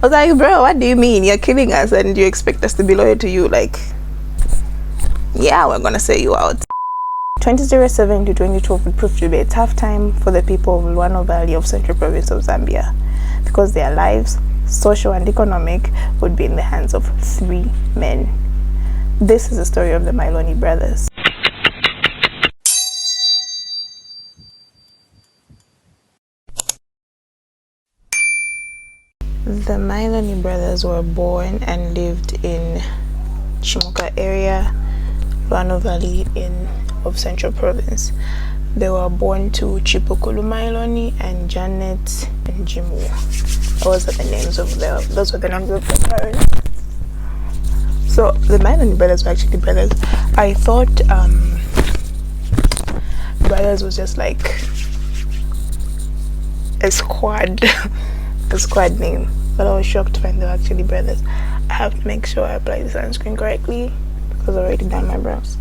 was like, bro, what do you mean? You're killing us and you expect us to be loyal to you? Like, yeah, we're gonna say you out. 2007 to 2012 would prove to be a tough time for the people of Luano Valley of Central Province of Zambia, because their lives, social and economic, would be in the hands of 3 men. This is the story of the Mailoni brothers. The Mailoni brothers were born and lived in Chimuka area, Luano Valley of Central Province. They were born to Chipukulu Mailoni and Janet and Jimu. Those were the names of their parents. So the Mailoni brothers were actually brothers. I thought brothers was just like a squad name, but I was shocked to find they were actually brothers. I have to make sure I apply the sunscreen correctly because I already done my brows.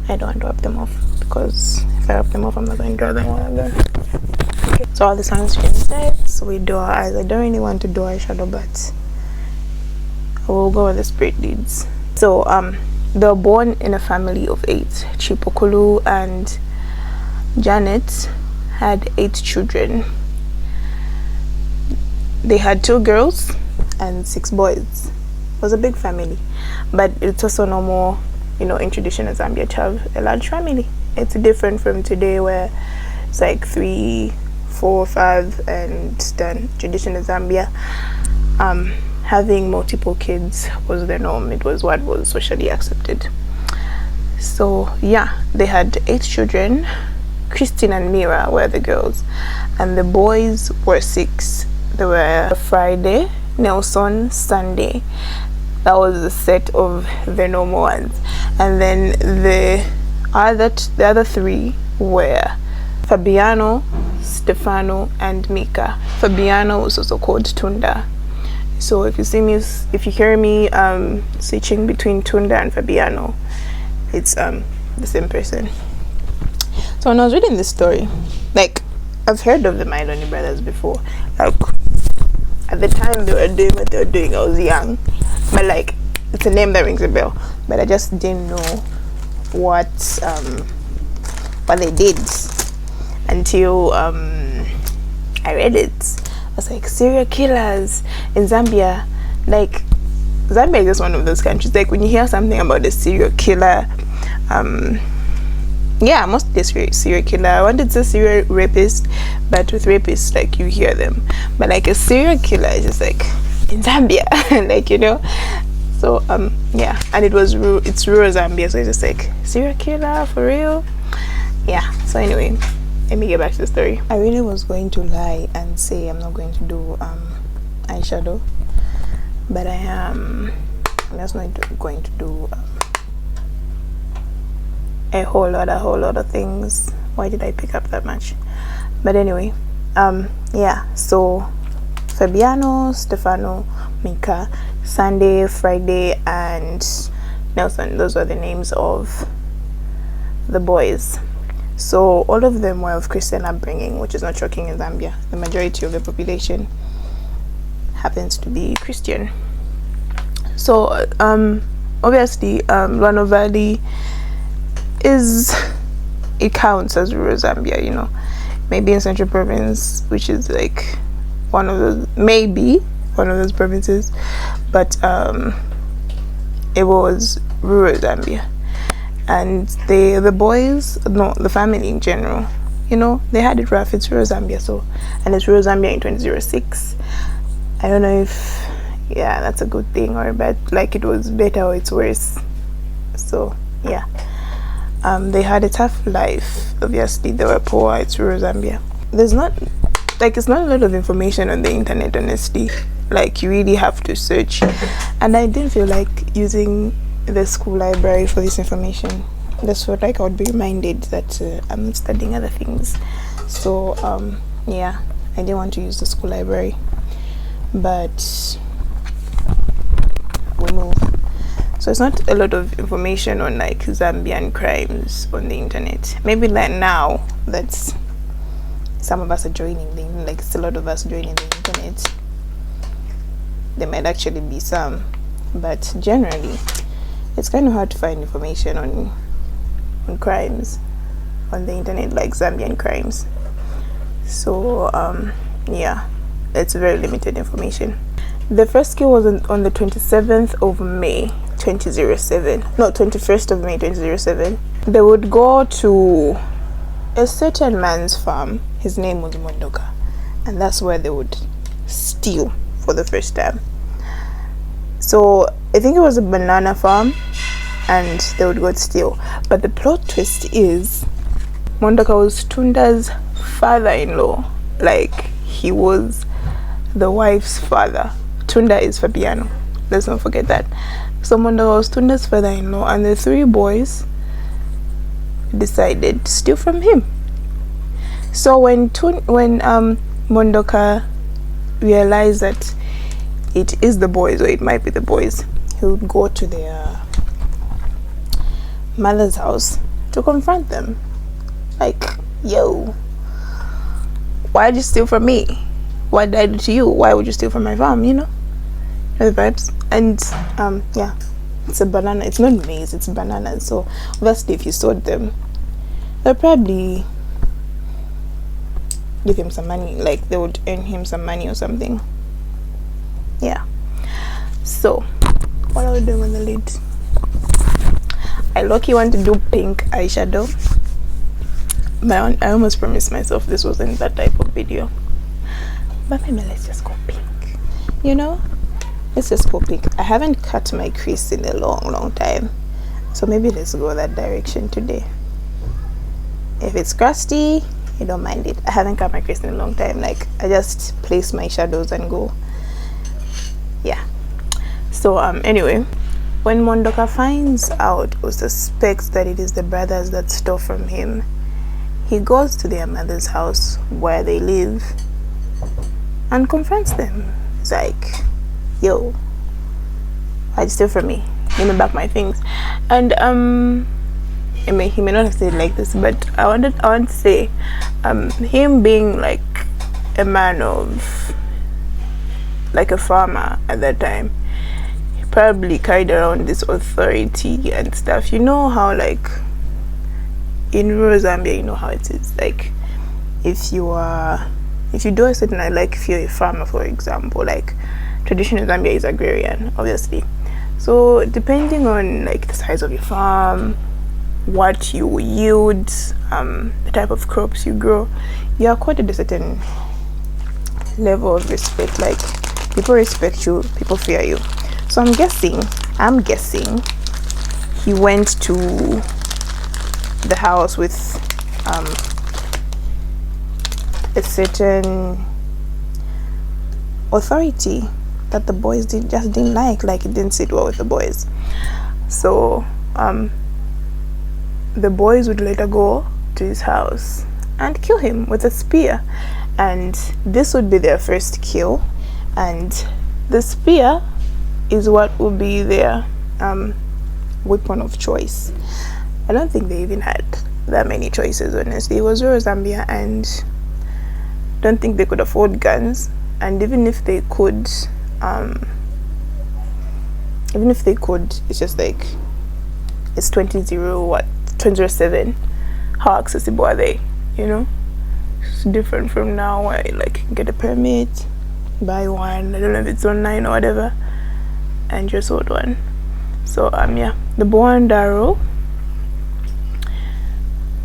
I don't want to rub them off, because if I rub them off, I'm not going to draw them all again. Okay. So all the sunscreen sets, we do our eyes. I don't really want to do eyeshadow, but I will go with the spirit leads. So they were born in a family of 8. Chipukulu and Janet had 8 children. They had 2 girls and 6 boys. It was a big family, but it's also normal, you know, in tradition in Zambia to have a large family. It's different from today where it's like 3, 4, 5 and then tradition in Zambia. Having multiple kids was the norm. It was what was socially accepted. So yeah, they had 8 children. Christine and Mira were the girls, and the boys were 6. They were Friday, Nelson, Sunday. That was the set of the normal ones. And then the other 3 were Fabiano, Stefano, and Mika. Fabiano was also called Tunda. So if you hear me switching between Tunda and Fabiano, it's the same person. So when I was reading this story, like, I've heard of the Mailoni brothers before. Like, at the time they were doing what they were doing, I was young. But like, it's a name that rings a bell. But I just didn't know what they did until I read it. I was like, serial killers in Zambia. Like, Zambia is just one of those countries. Like, when you hear something about a serial killer, yeah, mostly a serial killer. I wanted to say serial rapist, but with rapists, like, you hear them. But like a serial killer is just like in Zambia, like, you know. So yeah, and it's rural Zambia, so it's just like serial killer for real. Yeah. So anyway, let me get back to the story. I really was going to lie and say I'm not going to do eyeshadow, but I am. I'm just not going to do a whole lot of things. Why did I pick up that much? But anyway, yeah, so Fabiano, Stefano, Mika, Sunday, Friday, and Nelson, those were the names of the boys. So all of them were of Christian upbringing, which is not shocking in Zambia. The majority of the population happens to be Christian. So obviously Luano Valley it counts as rural Zambia, you know. Maybe in Central Province, which is like maybe one of those provinces, but it was rural Zambia. And the family in general, you know, they had it rough. It's rural Zambia, so, and it's rural Zambia in 2006. I don't know if, yeah, that's a good thing or bad, like it was better or it's worse. So yeah. They had a tough life. Obviously, they were poor. It's rural Zambia. It's not a lot of information on the internet, honestly. Like, you really have to search. And I didn't feel like using the school library for this information. That's what, like, I would be reminded that I'm not studying other things. So, yeah, I didn't want to use the school library. But we move. So it's not a lot of information on like Zambian crimes on the internet. Maybe like now that some of us are joining, like it's a lot of us joining the internet, there might actually be some, but generally it's kind of hard to find information on crimes on the internet, like Zambian crimes. So yeah, it's very limited information. The first kill was on the 27th of May 2007. No, 21st of May 2007. They would go to a certain man's farm. His name was Mondoka, and that's where they would steal for the first time. So I think it was a banana farm, and they would go to steal. But the plot twist is Mondoka was Tunda's father-in-law. Like, he was the wife's father. Tunda is Fabiano, let's not forget that. So Mondoka was Tunda's father-in-law, and the three boys decided to steal from him. So when Mondoka realized that it is the boys, or it might be the boys, he would go to their mother's house to confront them. Like, yo, why did you steal from me? What did I do to you? Why would you steal from my farm? You know the vibes. And yeah, it's a banana. It's not maize, it's bananas. So obviously if you sold them, they'll probably give him some money. Like, they would earn him some money or something. Yeah. So what are we doing on the lid? I lucky want to do pink eyeshadow. I almost promised myself this wasn't that type of video, but maybe let's just go pink. You know, let's just go pink. I haven't cut my crease in a long time, so maybe let's go that direction today. If it's crusty, you don't mind it. I haven't cut my crease in a long time. Like, I just place my shadows and go. Yeah. So anyway, when Mondoka finds out or suspects that it is the brothers that stole from him, he goes to their mother's house where they live and confronts them. He's like, yo, why'd you steal from me? Give me back my things. And he may not have said it like this, but I want to say, him being like a man of, like a farmer at that time, he probably carried around this authority and stuff. You know how, like, in rural Zambia, you know how it is. Like, if you do a certain, like, if you're a farmer, for example, like, tradition in Zambia is agrarian, obviously. So depending on, like, the size of your farm, what you yield, the type of crops you grow, you are accorded a certain level of respect. Like, people respect you, people fear you. So I'm guessing he went to the house with a certain authority that the boys just didn't like. Like, it didn't sit well with the boys. So the boys would later go to his house and kill him with a spear, and this would be their first kill, and the spear is what would be their weapon of choice. I don't think they even had that many choices, honestly. It was rural Zambia, and don't think they could afford guns. And even if they could, it's just like, it's 2007. How accessible are they? You know, it's different from now, where you, like, get a permit, buy one. I don't know if it's online or whatever, and just hold one. So yeah, the bow and arrow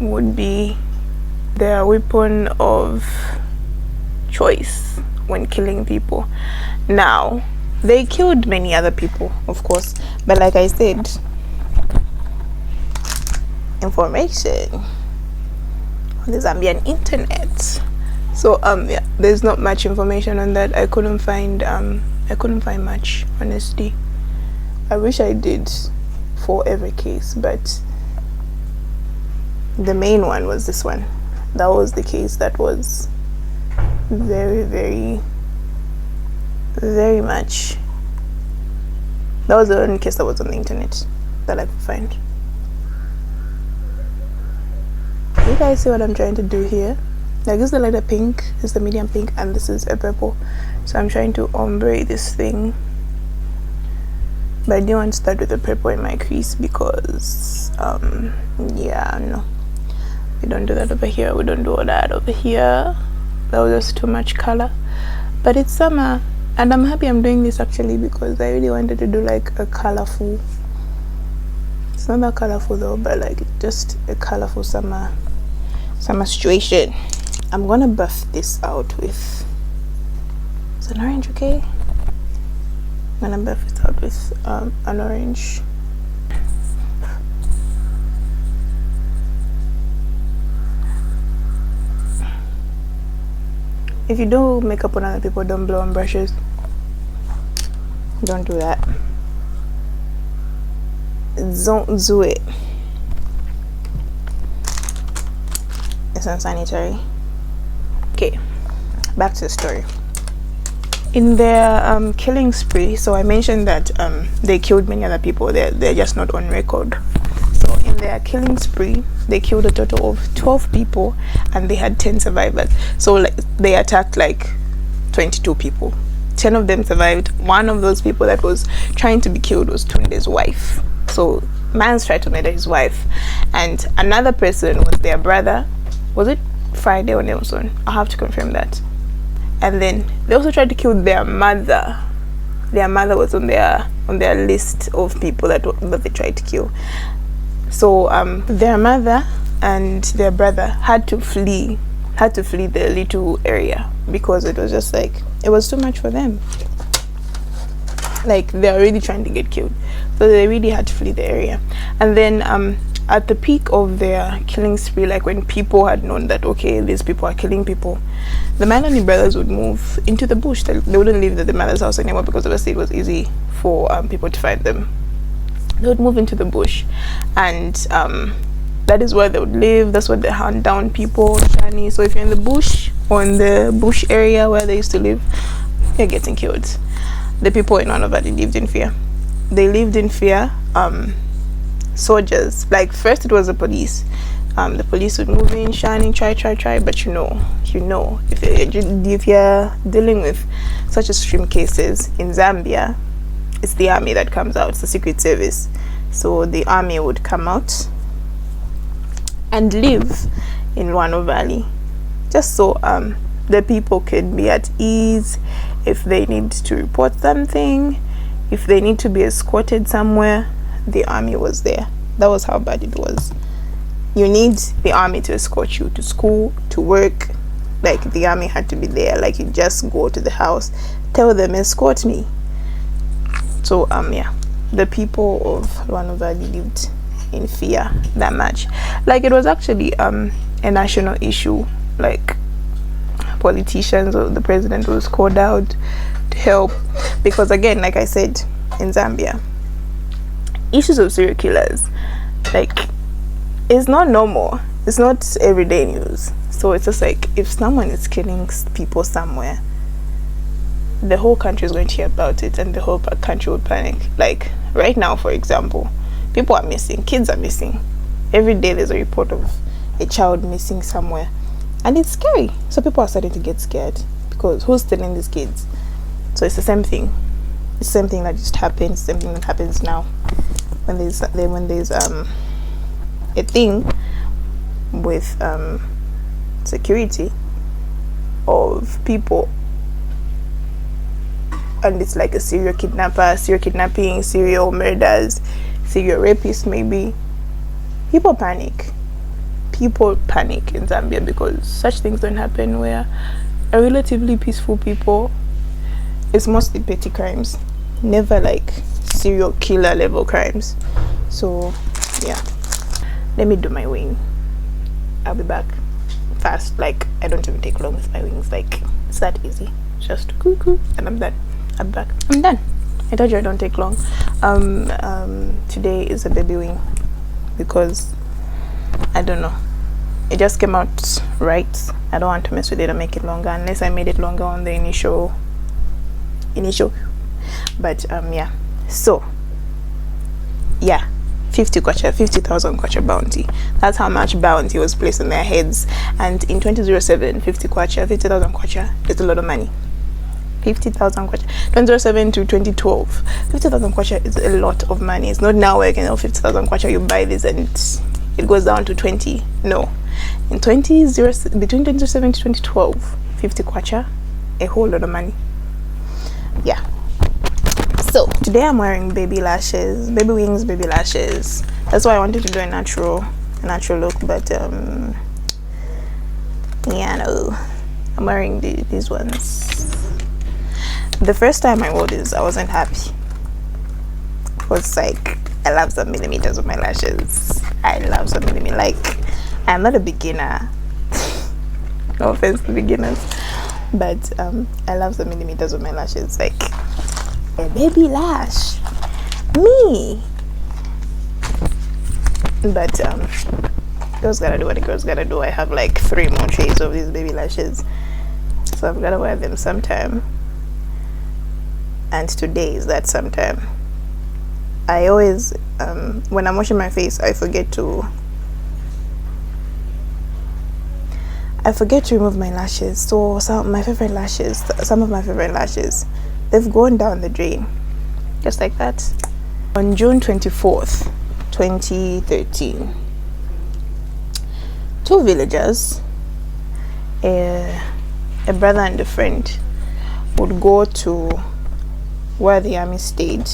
would be their weapon of choice when killing people. Now, they killed many other people, of course, but like I said, information on the Zambian internet. So yeah, there's not much information on that. I couldn't find much, honestly. I wish I did for every case, but the main one was this one. That was the case that was very, very, very much. That was the only case that was on the internet that I could find. You guys see what I'm trying to do here? Like, this is the lighter pink, this is the medium pink, and this is a purple. So I'm trying to ombre this thing, but I didn't want to start with the purple in my crease because yeah, no, we don't do that over here, we don't do all that over here. That was just too much color. But it's summer and I'm happy I'm doing this actually, because I really wanted to do like a colorful, it's not that colorful though, but like just a colorful summer situation. I'm gonna buff this out with, is an orange, okay? I'm gonna buff it out with an orange. If you do makeup on other people, don't blow on brushes. Don't do that. Don't do it. It's unsanitary. Okay, back to the story. In their killing spree, so I mentioned that they killed many other people. They're just not on record. So in their killing spree, they killed a total of 12 people and they had 10 survivors. So like they attacked like 22 people. 10 of them survived. One of those people that was trying to be killed was Tunde's wife. So man's tried to murder his wife, and another person was their brother. Was it Friday or Nelson? I'll have to confirm that. And then they also tried to kill their mother. Their mother was on their list of people that they tried to kill. So their mother and their brother had to flee the little area because it was just like, it was too much for them. Like, they're already trying to get killed, so they really had to flee the area. And then at the peak of their killing spree, like when people had known that okay, these people are killing people, the Mailoni brothers would move into the bush. They wouldn't leave the mother's house anymore because obviously it was easy for people to find them. They would move into the bush, and that is where they would live. That's where they hunt down people, Shani. So if you're in the bush or in the bush area where they used to live, you're getting killed. The people in One Valley lived in fear. They lived in fear. Soldiers, like first it was the police. The police would move in, Shani, try, but you know, if you're dealing with such extreme cases in Zambia, it's the army that comes out. It's the secret service. So the army would come out and live in One Valley, just so the people could be at ease. If they need to report something, if they need to be escorted somewhere, the army was there. That was how bad it was. You need the army to escort you to school, to work. Like, the army had to be there. Like, you just go to the house, tell them, escort me. So yeah, the people of One Valley lived in fear that much. Like, it was actually a national issue. Like, politicians or the president was called out to help, because again, like I said, in Zambia, issues of serial killers, like, it's not normal. It's not everyday news. So it's just like, if someone is killing people somewhere, the whole country is going to hear about it and the whole country will panic. Like right now, for example, people are missing, kids are missing. Every day there's a report of a child missing somewhere, and it's scary. So people are starting to get scared because who's stealing these kids? So it's the same thing. It's the same thing that just happened. It's the same thing that happens now when there's a thing with security of people, and it's like a serial kidnapper, serial kidnapping, serial murders, serial rapists maybe. People panic in Zambia because such things don't happen where a relatively peaceful people. It's mostly petty crimes, never like serial killer level crimes. So yeah, let me do my wing. I'll be back fast. Like, I don't even take long with my wings. Like, it's that easy. Just cuckoo and I'm done. I'm back. I'm done. I told you I don't take long. Today is a baby wing because I don't know, it just came out right. I don't want to mess with it and make it longer unless I made it longer on the initial. But yeah, so yeah, 50,000 kwacha bounty. That's how much bounty was placed on their heads. And in 2007, 50,000 kwacha is a lot of money. 50,000 kwacha. 2007 to 2012, 50,000 kwacha is a lot of money. It's not now where you can 50,000 kwacha, you buy this and it goes down to 20. No, in between 2007 to 2012, 50 kwacha, a whole lot of money. Yeah. So today I'm wearing baby lashes, baby wings, baby lashes. That's why I wanted to do a natural look, but yeah, no, I'm wearing these ones. The first time I wore this, I wasn't happy. It was like, I love some millimeters of my lashes. I love some millimeters. Like, I'm not a beginner. No offense to beginners, but I love some millimeters of my lashes. Like, a baby lash, me. But girls gotta do what a girl's gotta do. I have like 3 more trays of these baby lashes, so I've gotta wear them sometime. And today is that sometime. I always when I'm washing my face, I forget to remove my lashes. So some of my favorite lashes, they've gone down the drain, just like that. On June 24th, 2013, 2 villagers, a brother and a friend, would go to where the army stayed.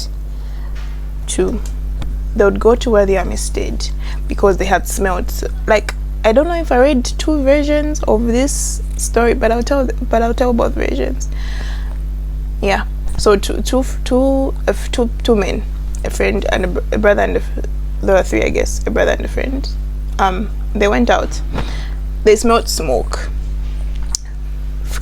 They would go to where the army stayed because they had smelled, like, I don't know if I read 2 versions of this story, but I'll tell both versions. Yeah. So two men, a friend and a brother, and there were 3, I guess, a brother and a friend. They went out. They smelled smoke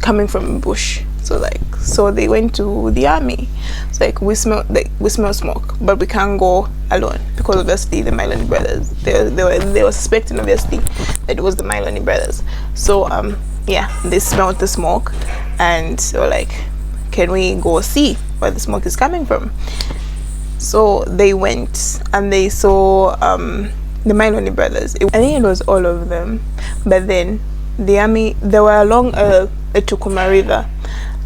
coming from a bush. So they went to the army. It's like, we smell smoke, but we can't go alone because obviously the Mailoni brothers, they were suspecting obviously that it was the Mailoni brothers. So yeah, they smelled the smoke and they were like, can we go see where the smoke is coming from? So they went and they saw the Mailoni brothers. I think it was all of them, but then the army, they were along a Truecrime river,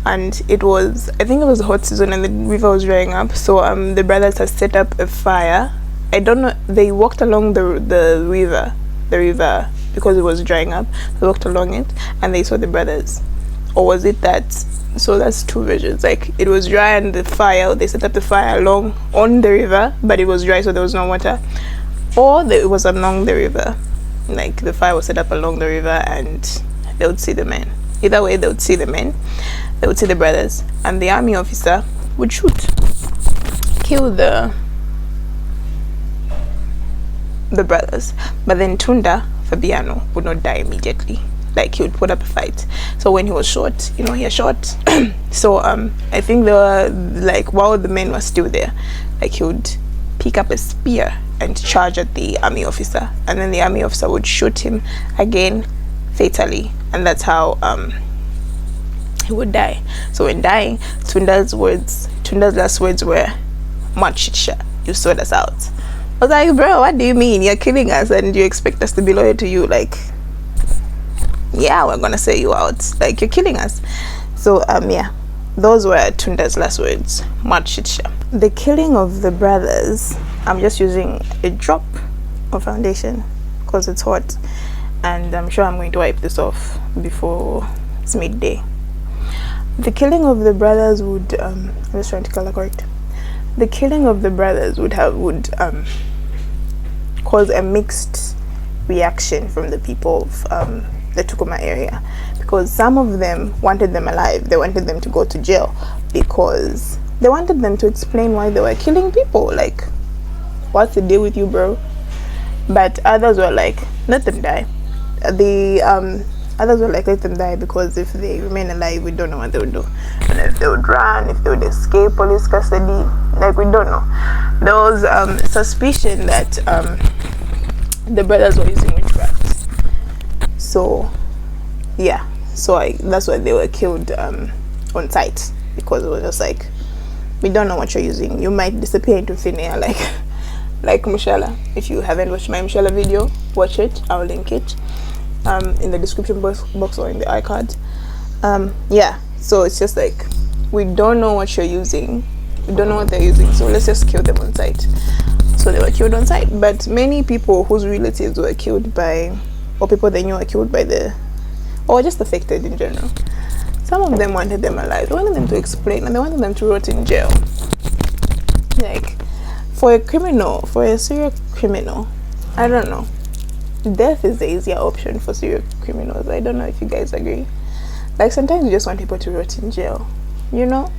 and I think it was hot season and the river was drying up. So the brothers had set up a fire. I don't know, they walked along the river because it was drying up. They walked along it and they saw the brothers. Or was it that? So that's 2 versions. Like, it was dry and they set up the fire on the river, but it was dry, so there was no water. Or it was along the river, like the fire was set up along the river and they would see the men. Either way, they would see the men, they would see the brothers, and the army officer would kill the brothers. But then Tunda Fabiano would not die immediately. Like, he would put up a fight. So when he was shot, he shot. So I think they were like, while the men were still there, like, he would pick up a spear and charge at the army officer, and then the army officer would shoot him again fatally, and that's how he would die. So when dying, Tunda's last words were, "Machitsha, you sold us out." I was like, bro, what do you mean? You're killing us and you expect us to be loyal to you? Like, yeah, we're gonna sell you out. Like, you're killing us. So yeah, those were Tunda's last words, Machitsha. The killing of the brothers, I'm just using a drop of foundation because it's hot, and I'm sure I'm going to wipe this off before it's midday. The killing of the brothers would I'm just trying to color correct. The killing of the brothers would cause a mixed reaction from the people of the Truecrime area, because some of them wanted them alive. They wanted them to go to jail because they wanted them to explain why they were killing people. Like, what's the deal with you, bro? But others were like, let them die. Others were like, let them die, because if they remain alive, we don't know what they would do. And if they would run, if they would escape police custody, like, we don't know. There was suspicion that the brothers were using witchcraft. So yeah, so that's why they were killed on sight, because it was just like, we don't know what you're using. You might disappear into thin air, like, like Mushala. If you haven't watched my Mushala video, watch it. I'll link it in the description box or in the iCard. Yeah, so it's just like, we don't know what you're using, we don't know what they're using, so let's just kill them on sight. So they were killed on sight. But many people whose relatives were killed by, or people they knew were killed by or just affected in general, some of them wanted them alive. They wanted them to explain, and they wanted them to rot in jail. Like, for a serial criminal, I don't know, death is the easier option for serial criminals. I don't know if you guys agree. Like, sometimes you just want people to rot in jail, you know?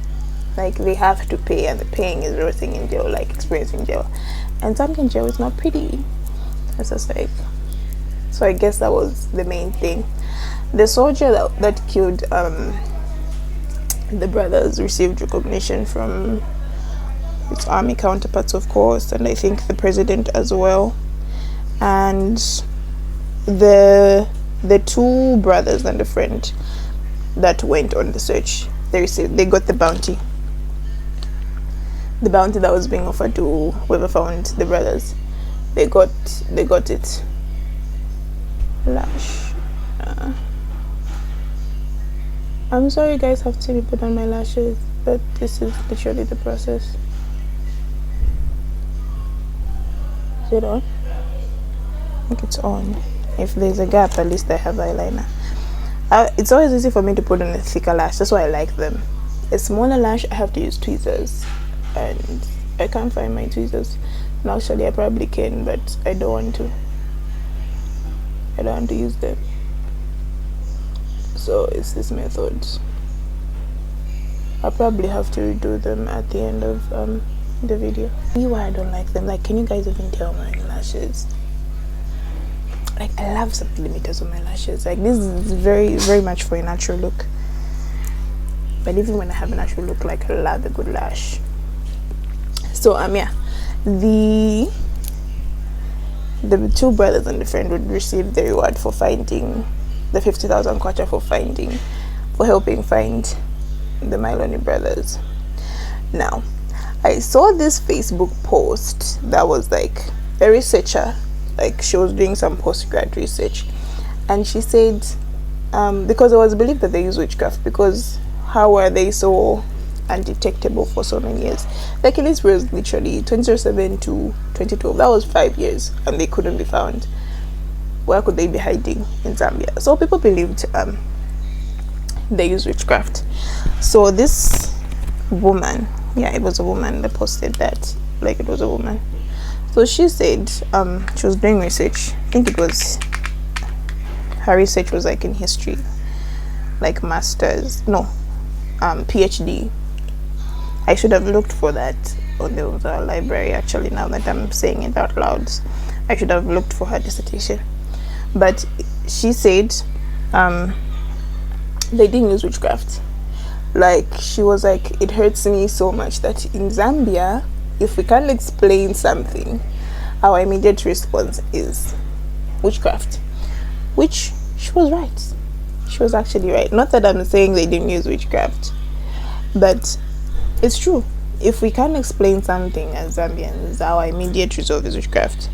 Like, they have to pay, and the paying is rotting in jail, like experiencing jail. And Zambian jail is not pretty. It's just like, so I guess that was the main thing. The soldier that killed the brothers received recognition from its army counterparts, of course, and I think the president as well. And the two brothers and a friend that went on the search, they got the bounty that was being offered to whoever found the brothers. They got it. Lash. I'm sorry you guys have to be put on my lashes, but this is literally the process. Is it on? I think it's on. If there's a gap, at least I have eyeliner. It's always easy for me to put on a thicker lash. That's why I like them. A smaller lash, I have to use tweezers, and I can't find my tweezers. And actually, I probably can, but I don't want to. I don't want to use them. So it's this method. I'll probably have to redo them at the end of the video. See why I don't like them? Like, can you guys even tell my lashes? Like, I love some millimeters on my lashes. Like, this is very, very much for a natural look. But even when I have a natural look, like, I love a good lash. So yeah, the two brothers and the friend would receive the reward for finding the 50,000 kwacha for helping find the Mailoni brothers. Now, I saw this Facebook post that was like a researcher, like she was doing some postgrad research, and she said because it was believed that they use witchcraft, because how were they so undetectable for so many years? The Achilles was literally 2007 to 2012. That was 5 years, and they couldn't be found. Where could they be hiding in Zambia? So people believed they use witchcraft. So this woman, yeah, it was a woman that posted that, like, it was a woman. So she said she was doing research. I think it was, her research was like in history, like master's, no, PhD. I should have looked for that on the library, actually, now that I'm saying it out loud. I should have looked for her dissertation. But she said they didn't use witchcraft. Like, she was like, it hurts me so much that in Zambia, if we can't explain something, our immediate response is witchcraft. Which she was right. She was actually right. Not that I'm saying they didn't use witchcraft, but it's true. If we can't explain something as Zambians, our immediate result is witchcraft.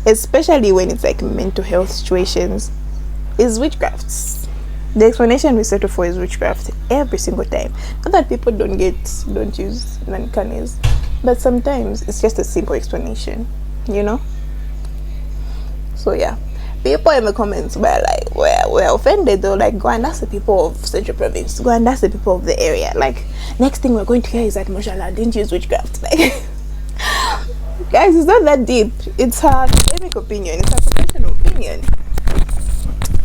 Especially when it's like mental health situations, is witchcraft. The explanation we settle for is witchcraft every single time. Not that people don't use uncannies, but sometimes it's just a simple explanation, you know? So yeah, people in the comments were like, we're offended though. Like, go and ask the people of Central Province, go and ask the people of the area. Like, next thing we're going to hear is that Moshala didn't use witchcraft. Like, guys, it's not that deep. It's her academic opinion, it's her professional opinion.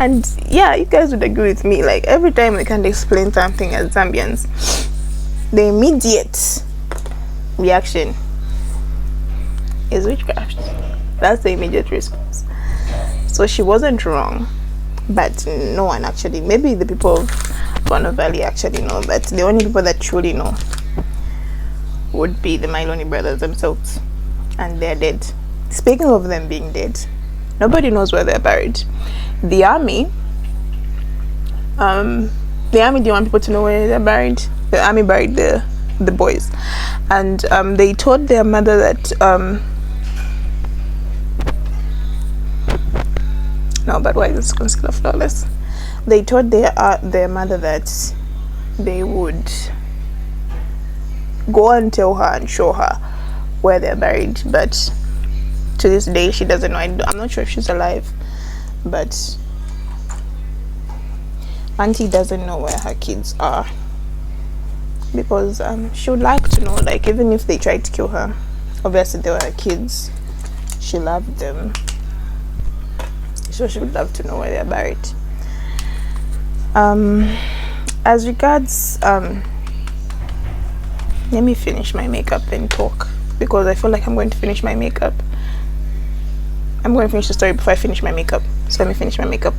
And yeah, you guys would agree with me. Like, every time we can't explain something as Zambians, the immediate reaction is witchcraft. That's the immediate response. So she wasn't wrong, but no one actually, maybe the people of Bono Valley actually know, but the only people that truly know would be the Mailoni brothers themselves, and they're dead. Speaking of them being dead, nobody knows where they're buried. The army didn't want people to know where they're buried. The army buried the boys, and they told their mother that No, but why is concealer flawless? They told their mother that they would go and tell her and show her where they're buried, but to this day she doesn't know. I'm not sure if she's alive, but auntie doesn't know where her kids are, because she would like to know, like, even if they tried to kill her, obviously they were her kids, she loved them, so she would love to know where they're buried. As regards let me finish my makeup and talk, because I feel like I'm going to finish my makeup. I'm going to finish the story before I finish my makeup, so let me finish my makeup.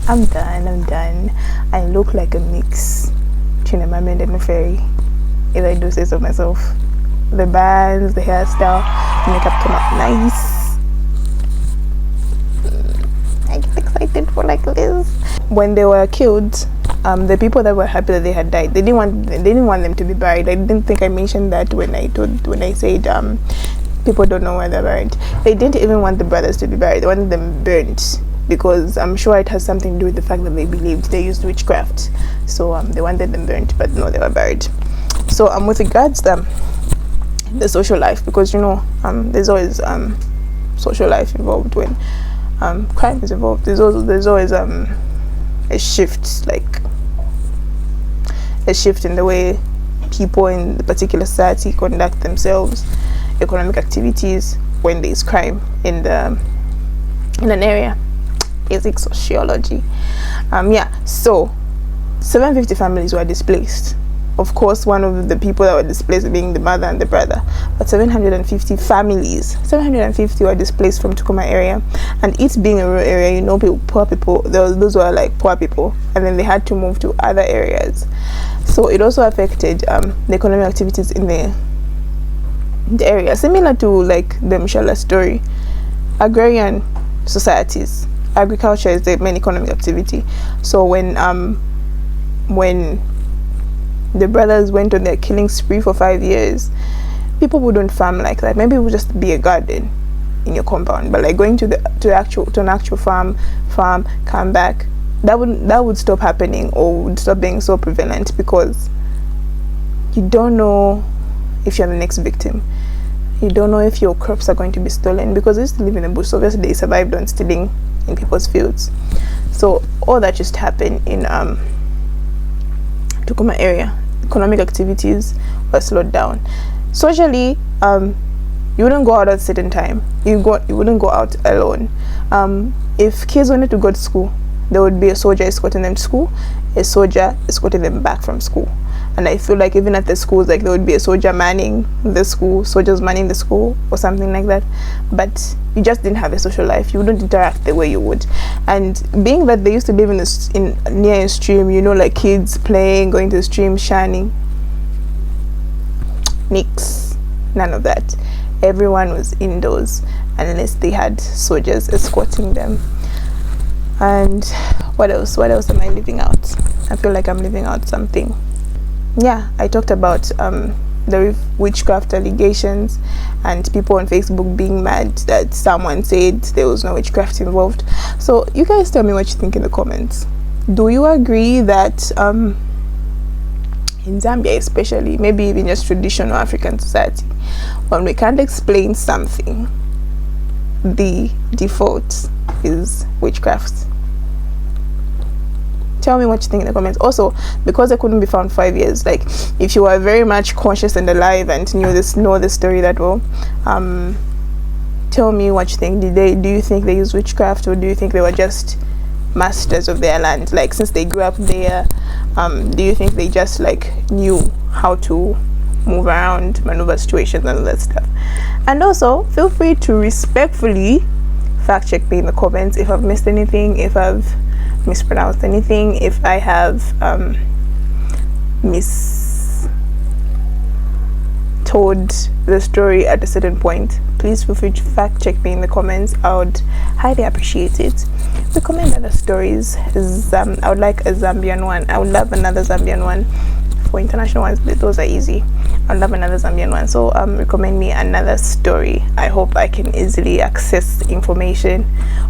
I'm done. I look like a mix between a mermaid and a fairy, if I do say so myself. The bands, the hairstyle, the makeup came out nice. I get excited for like this. When they were killed, the people that were happy that they had died, they didn't want them to be buried. I didn't think I mentioned that when I said people don't know where they're buried. They didn't even want the brothers to be buried. They wanted them burnt, because I'm sure it has something to do with the fact that they believed they used witchcraft. So they wanted them burnt, but no, they were buried. So with regards to the social life, because there's always social life involved when crime is involved. There's always a shift, like a shift in the way people in the particular society conduct themselves, economic activities, when there's crime in an area. Basic sociology. So 750 families were displaced. Of course, one of the people that were displaced being the mother and the brother, but 750 were displaced from Tukuma area. And it being a rural area, poor people, those were like poor people, and then they had to move to other areas. So it also affected the economic activities in the area, similar to like the Michelle story. Agrarian societies, agriculture is the main economic activity. So when the brothers went on their killing spree for 5 years, people wouldn't farm like that. Maybe it would just be a garden in your compound, but like going to an actual farm, come back, that would stop happening, or would stop being so prevalent, because you don't know if you're the next victim. You don't know if your crops are going to be stolen, because they used to live in the bush, so obviously they survived on stealing in people's fields. So all that just happened in Tukuma area. Economic activities were slowed down. Socially, you wouldn't go out at a certain time. You wouldn't go out alone. If kids wanted to go to school, there would be a soldier escorting them to school, a soldier escorting them back from school. And I feel like even at the schools, like, there would be a soldier manning the school, soldiers manning the school, or something like that. But you just didn't have a social life. You wouldn't interact the way you would. And being that they used to live near a stream, like kids playing, going to the stream, shining. Nix. None of that. Everyone was indoors unless they had soldiers escorting them. And what else am I leaving out? I feel like I'm leaving out something. I talked about the witchcraft allegations and people on Facebook being mad that someone said there was no witchcraft involved. So you guys tell me what you think in the comments. Do you agree that in Zambia especially, maybe even just traditional African society, when we can't explain something, the default is witchcraft? Tell me what you think in the comments. Also, because they couldn't be found 5 years, like, if you were very much conscious and alive and know the story that well, tell me what you think. Do you think they used witchcraft, or do you think they were just masters of their land? Like, since they grew up there, do you think they just like knew how to move around, maneuver situations and all that stuff? And also, feel free to respectfully fact check me in the comments if I've missed anything, if I've mispronounced anything, if I have mistold the story at a certain point. Please feel free to fact check me in the comments. I would highly appreciate it. Recommend other stories. I would like a Zambian one. I would love another Zambian one. For international ones, those are easy. I'd love another Zambian one. So recommend me another story. I hope I can easily access information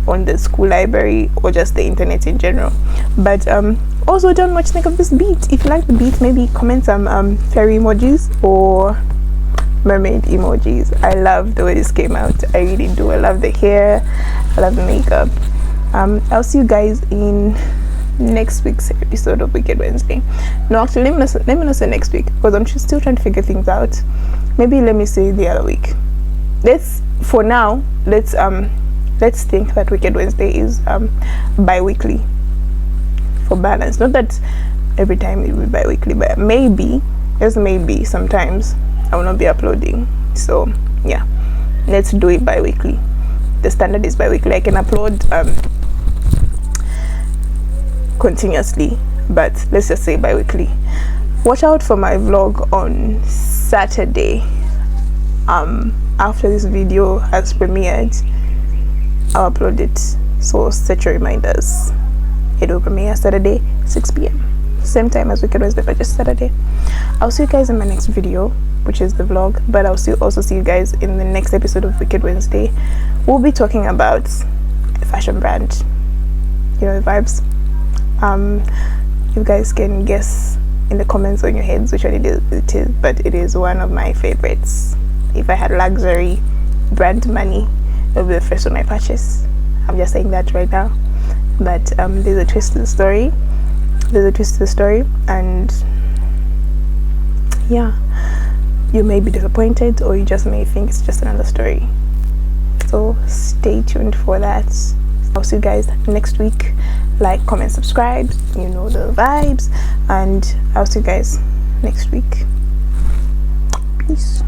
on the school library or just the internet in general. But also, John, what you think of this beat? If you like the beat, maybe comment some fairy emojis or mermaid emojis. I love the way this came out. I really do. I love the hair, I love the makeup. I'll see you guys in next week's episode of Wicked Wednesday. No, actually, let me not say next week, because I'm still trying to figure things out. Maybe let me say the other week. Let's think that Wicked Wednesday is bi-weekly for balance. Not that every time it will be bi-weekly, but maybe, just maybe, sometimes I will not be uploading. So yeah, let's do it bi-weekly. The standard is bi-weekly. I can upload continuously, but let's just say bi-weekly. Watch out for my vlog on Saturday. After this video has premiered, I'll upload it, so set your reminders. It will premiere Saturday 6 p.m, same time as Wicked Wednesday, but just Saturday. I'll see you guys in my next video, which is the vlog, but I'll also see you guys in the next episode of Wicked Wednesday. We'll be talking about a fashion brand, you know the vibes. You guys can guess in the comments on your heads which one it is, but it is one of my favorites. If I had luxury brand money, it would be the first one I purchase. I'm just saying that right now, but there's a twist to the story. And yeah, you may be disappointed, or you just may think it's just another story. So stay tuned for that. I'll see you guys next week. Like, comment, subscribe, you know the vibes, and I'll see you guys next week. Peace.